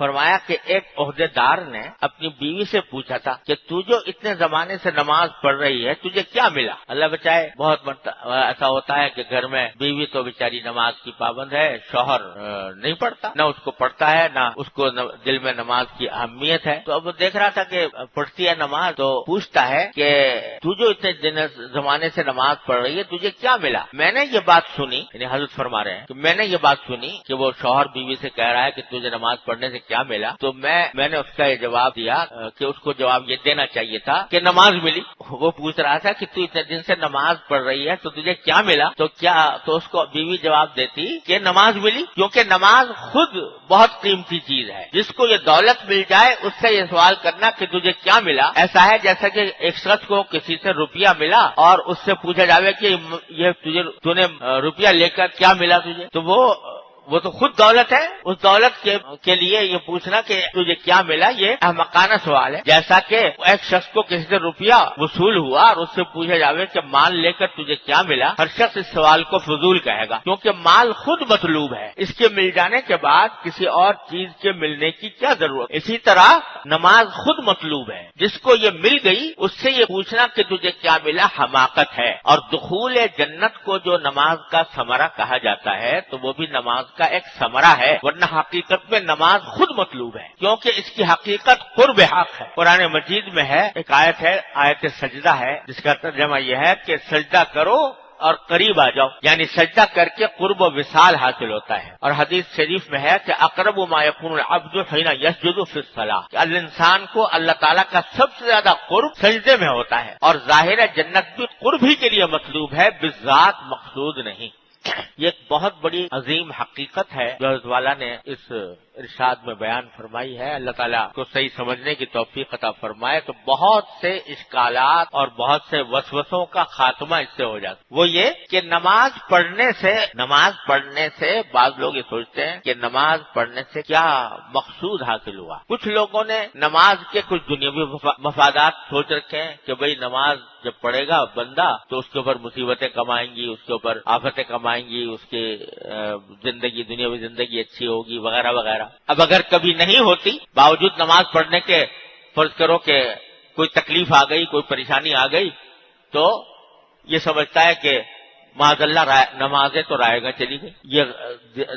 فرمایا کہ ایک عہدیدار نے اپنی بیوی سے پوچھا تھا کہ تو جو اتنے زمانے سے نماز پڑھ رہی ہے تجھے کیا ملا؟ اللہ بچائے، بہت ایسا ہوتا ہے کہ گھر میں بیوی تو بیچاری نماز کی پابند ہے، شوہر نہیں پڑھتا، نہ اس کو پڑھتا ہے نہ اس کو دل میں نماز کی اہمیت ہے۔ تو اب وہ دیکھ رہا تھا کہ پڑھتی ہے نماز، تو پوچھتا ہے کہ تو جو اتنے زمانے سے نماز پڑھ رہی ہے تجھے کیا ملا؟ میں نے یہ بات سنی، یعنی حضرت فرما رہے ہیں کہ میں نے یہ بات سنی کہ وہ شوہر بیوی سے کہہ رہا ہے کہ تجھے نماز پڑھنے سے کیا ملا، تو میں نے اس کا یہ جواب دیا کہ اس کو جواب یہ دینا چاہیے تھا کہ نماز ملی۔ وہ پوچھ رہا تھا کہ تو اتنے دن سے نماز پڑھ رہی ہے تو تجھے کیا ملا؟ تو اس کو بیوی جواب دیتی کہ نماز ملی، کیونکہ نماز خود بہت قیمتی چیز ہے۔ جس کو یہ دولت مل جائے اس سے یہ سوال کرنا کہ تجھے کیا ملا، ایسا ہے جیسا کہ ایک شخص کو کسی سے روپیہ ملا اور اس سے پوچھا جاوے کہ یہ تو نے روپیہ لے کر کیا ملا تجھے، تو وہ تو خود دولت ہے، اس دولت کے لیے یہ پوچھنا کہ تجھے کیا ملا یہ احمقانہ سوال ہے۔ جیسا کہ ایک شخص کو کسی سے روپیہ وصول ہوا اور اس سے پوچھا جاوے کہ مال لے کر تجھے کیا ملا، ہر شخص اس سوال کو فضول کہے گا، کیونکہ مال خود مطلوب ہے، اس کے مل جانے کے بعد کسی اور چیز کے ملنے کی کیا ضرورت۔ اسی طرح نماز خود مطلوب ہے، جس کو یہ مل گئی اس سے یہ پوچھنا کہ تجھے کیا ملا حماقت ہے۔ اور دخول جنت کو جو نماز کا ثمرہ کہا جاتا ہے تو وہ بھی نماز کا ایک ثمرہ ہے، ورنہ حقیقت میں نماز خود مطلوب ہے، کیونکہ اس کی حقیقت قرب حق ہے۔ قرآن مجید میں ہے ایک آیت ہے، آیت سجدہ ہے، جس کا ترجمہ یہ ہے کہ سجدہ کرو اور قریب آ جاؤ، یعنی سجدہ کر کے قرب و وصال حاصل ہوتا ہے۔ اور حدیث شریف میں ہے کہ اقرب ما یکون العبد حین یسجد فی الصلاۃ، کہ انسان کو اللہ تعالیٰ کا سب سے زیادہ قرب سجدے میں ہوتا ہے، اور ظاہر ہے جنت بھی قرب ہی کے لیے مطلوب ہے، بالذات مقصود نہیں۔ یہ ایک بہت بڑی عظیم حقیقت ہے جو حضرت والا نے اس ارشاد میں بیان فرمائی ہے۔ اللہ تعالیٰ کو صحیح سمجھنے کی توفیق عطا فرمائے تو بہت سے اشکالات اور بہت سے وسوسوں کا خاتمہ اس سے ہو جاتا۔ وہ یہ کہ نماز پڑھنے سے بعض لوگ یہ سوچتے ہیں کہ نماز پڑھنے سے کیا مقصود حاصل ہوا۔ کچھ لوگوں نے نماز کے کچھ دنیاوی مفادات سوچ رکھے ہیں کہ بھئی نماز جب پڑھے گا بندہ تو اس کے اوپر مصیبتیں کم آئیں گی، اس کے اوپر آفتیں کم آئیں گی، اس کی دنیاوی زندگی اچھی ہوگی وغیرہ وغیرہ۔ اب اگر کبھی نہیں ہوتی، باوجود نماز پڑھنے کے فرض کرو کہ کوئی تکلیف آ گئی، کوئی پریشانی آ گئی، تو یہ سمجھتا ہے کہ معاذ اللہ نمازیں تو رائے گا چلی گئی، یہ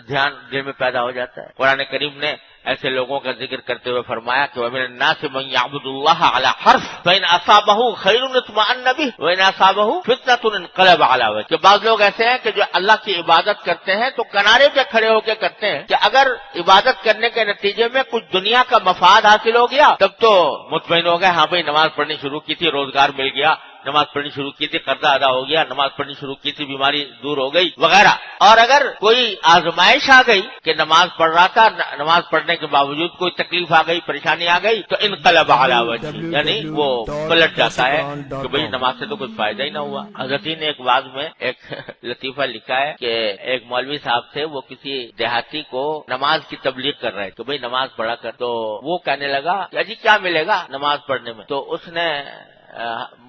دھیان دل میں پیدا ہو جاتا ہے۔ قرآن کریم نے ایسے لوگوں کا ذکر کرتے ہوئے فرمایا کہ وَمِنَ النَّاسِ مَن يَعْبُدُ اللَّهَ عَلَى حَرْفٍ فَإِنْ أَصَابَهُ خَيْرٌ اطْمَأَنَّ بِهِ وَإِنْ أَصَابَهُ فِتْنَةٌ انقلب عَلَى وجهه، کہ بعض لوگ ایسے ہیں کہ جو اللہ کی عبادت کرتے ہیں تو کنارے پہ کھڑے ہو کے کرتے ہیں کہ اگر عبادت کرنے کے نتیجے میں کچھ دنیا کا مفاد حاصل ہو گیا تب تو مطمئن ہو گئے، ہاں بھائی نماز پڑھنی شروع کی تھی، روزگار مل گیا، نماز پڑھنی شروع کی تھی، قرضہ ادا ہو گیا، نماز پڑھنی شروع کی تھی، بیماری دور ہو گئی وغیرہ۔ اور اگر کوئی آزمائش آ گئی کہ نماز پڑھ رہا تھا، نماز پڑھنے کے باوجود کوئی تکلیف آ گئی، پریشانی آ گئی، تو انقلب علی وجہہ، یعنی وہ پلٹ جاتا ہے کہ بھئی نماز سے تو کچھ فائدہ ہی نہ ہوا۔ حضرت نے ایک واعظ میں ایک لطیفہ لکھا ہے کہ ایک مولوی صاحب تھے، وہ کسی دیہاتی کو نماز کی تبلیغ کر رہے کہ بھئی نماز پڑھا کر، تو وہ کہنے لگا کہ اجی کیا ملے گا نماز پڑھنے میں؟ تو اس نے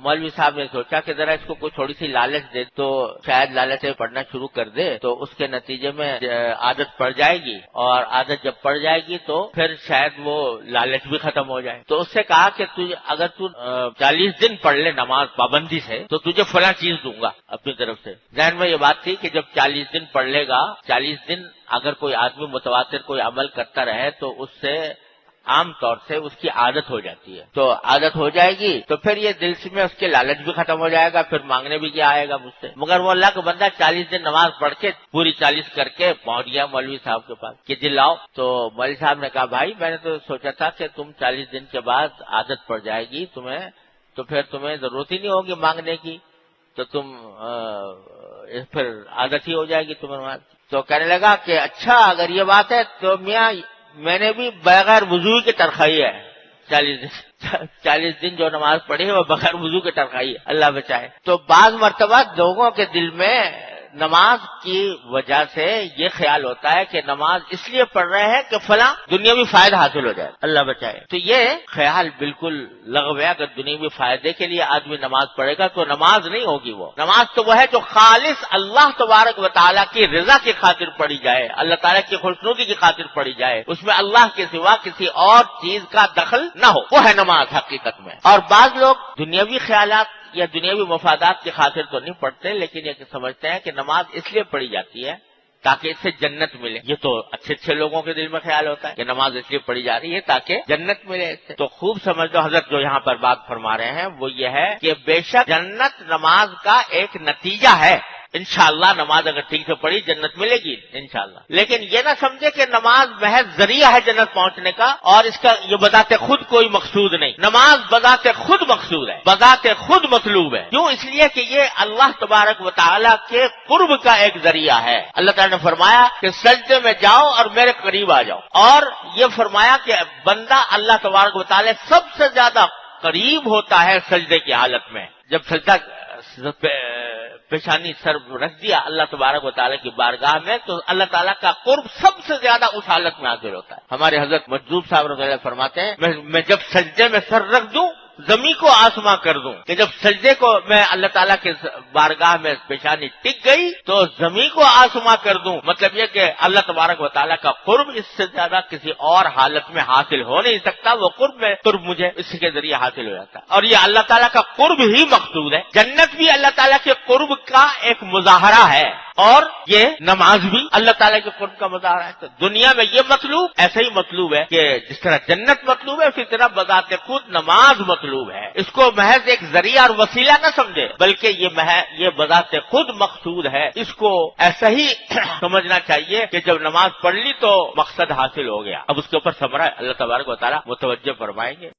مولوی صاحب نے سوچا کہ ذرا اس کو کوئی تھوڑی سی لالچ دے تو شاید لالچ سے پڑھنا شروع کر دے، تو اس کے نتیجے میں عادت پڑ جائے گی، اور عادت جب پڑ جائے گی تو پھر شاید وہ لالچ بھی ختم ہو جائے۔ تو اس سے کہا کہ اگر تو 40 دن پڑھ لے نماز پابندی سے تو تجھے فلاں چیز دوں گا اپنی طرف سے۔ ذہن میں یہ بات تھی کہ جب 40 دن پڑھ لے گا، 40 دن اگر کوئی آدمی متواتر کوئی عمل کرتا رہے تو اس سے عام طور سے اس کی عادت ہو جاتی ہے، تو عادت ہو جائے گی تو پھر یہ دل سے میں اس کے لالچ بھی ختم ہو جائے گا، پھر مانگنے بھی کیا آئے گا مجھ سے۔ مگر وہ اللہ کا بندہ 40 دن نماز پڑھ کے پوری 40 کر کے پہنچ گیا مولوی صاحب کے پاس کہ جی لاؤ۔ تو مولوی صاحب نے کہا بھائی میں نے تو سوچا تھا کہ تم 40 دن کے بعد عادت پڑ جائے گی تمہیں، تو پھر تمہیں ضرورت ہی نہیں ہوگی مانگنے کی، تو تم پھر عادت ہی ہو جائے گی تمہیں۔ تو کہنے لگا کہ اچھا اگر یہ بات ہے تو میاں میں نے بھی بغیر وضو کے ترخائی ہے 40 دن جو نماز پڑھی ہے وہ بغیر وضو کے ترخائی ہے، اللہ بچائے۔ تو بعض مرتبہ لوگوں کے دل میں نماز کی وجہ سے یہ خیال ہوتا ہے کہ نماز اس لیے پڑھ رہے ہیں کہ فلاں دنیاوی فائدہ حاصل ہو جائے، اللہ بچائے، تو یہ خیال بالکل لغو ہے۔ اگر دنیاوی فائدے کے لیے آدمی نماز پڑھے گا تو نماز نہیں ہوگی، وہ نماز تو وہ ہے جو خالص اللہ تبارک و تعالیٰ کی رضا کی خاطر پڑھی جائے، اللہ تعالیٰ کی خوشنودی کی خاطر پڑھی جائے، اس میں اللہ کے سوا کسی اور چیز کا دخل نہ ہو، وہ ہے نماز حقیقت میں۔ اور بعض لوگ دنیاوی خیالات یا دنیاوی مفادات کی خاطر تو نہیں پڑھتے، لیکن یہ سمجھتے ہیں کہ نماز اس لیے پڑھی جاتی ہے تاکہ اس سے جنت ملے۔ یہ تو اچھے لوگوں کے دل میں خیال ہوتا ہے کہ نماز اس لیے پڑھی جا رہی ہے تاکہ جنت ملے اس سے۔ تو خوب سمجھ لو حضرت جو یہاں پر بات فرما رہے ہیں وہ یہ ہے کہ بے شک جنت نماز کا ایک نتیجہ ہے، انشاءاللہ نماز اگر ٹھیک سے پڑھی جنت ملے گی انشاءاللہ، لیکن یہ نہ سمجھے کہ نماز محض ذریعہ ہے جنت پہنچنے کا اور اس کا یہ بذات خود کوئی مقصود نہیں۔ نماز بذات خود مقصود ہے، بذات خود مطلوب ہے، کیوں؟ اس لیے کہ یہ اللہ تبارک و تعالیٰ کے قرب کا ایک ذریعہ ہے۔ اللہ تعالیٰ نے فرمایا کہ سجدے میں جاؤ اور میرے قریب آ جاؤ، اور یہ فرمایا کہ بندہ اللہ تبارک و تعالیٰ سب سے زیادہ قریب ہوتا ہے سجدے کی حالت میں۔ جب سجدہ پیشانی سر رکھ دیا اللہ تبارک و تعالیٰ کی بارگاہ میں تو اللہ تعالیٰ کا قرب سب سے زیادہ اس حالت میں حاصل ہوتا ہے۔ ہمارے حضرت مجذوب صاحب رضی اللہ فرماتے ہیں میں جب سجدے میں سر رکھ دوں زمین کو آسماں کر دوں، کہ جب سجدے کو میں اللہ تعالیٰ کے بارگاہ میں پیشانی ٹک گئی تو زمین کو آسماں کر دوں، مطلب یہ کہ اللہ تبارک و تعالیٰ کا قرب اس سے زیادہ کسی اور حالت میں حاصل ہو نہیں سکتا، وہ قرب مجھے اس کے ذریعے حاصل ہو جاتا ہے، اور یہ اللہ تعالیٰ کا قرب ہی مقصود ہے۔ جنت بھی اللہ تعالیٰ کے قرب کا ایک مظاہرہ ہے اور یہ نماز بھی اللہ تعالیٰ کے قرب کا مظاہرہ ہے۔ تو دنیا میں یہ مطلوب ایسا ہی مطلوب ہے کہ جس طرح جنت مطلوب ہے اسی طرح بذات خود نماز مطلوب ہے۔ اس کو محض ایک ذریعہ اور وسیلہ نہ سمجھے بلکہ یہ بذات خود مقصود ہے، اس کو ایسا ہی سمجھنا چاہیے کہ جب نماز پڑھ لی تو مقصد حاصل ہو گیا۔ اب اس کے اوپر ثمرہ اللہ تبارک و تعالیٰ متوجہ فرمائیں گے۔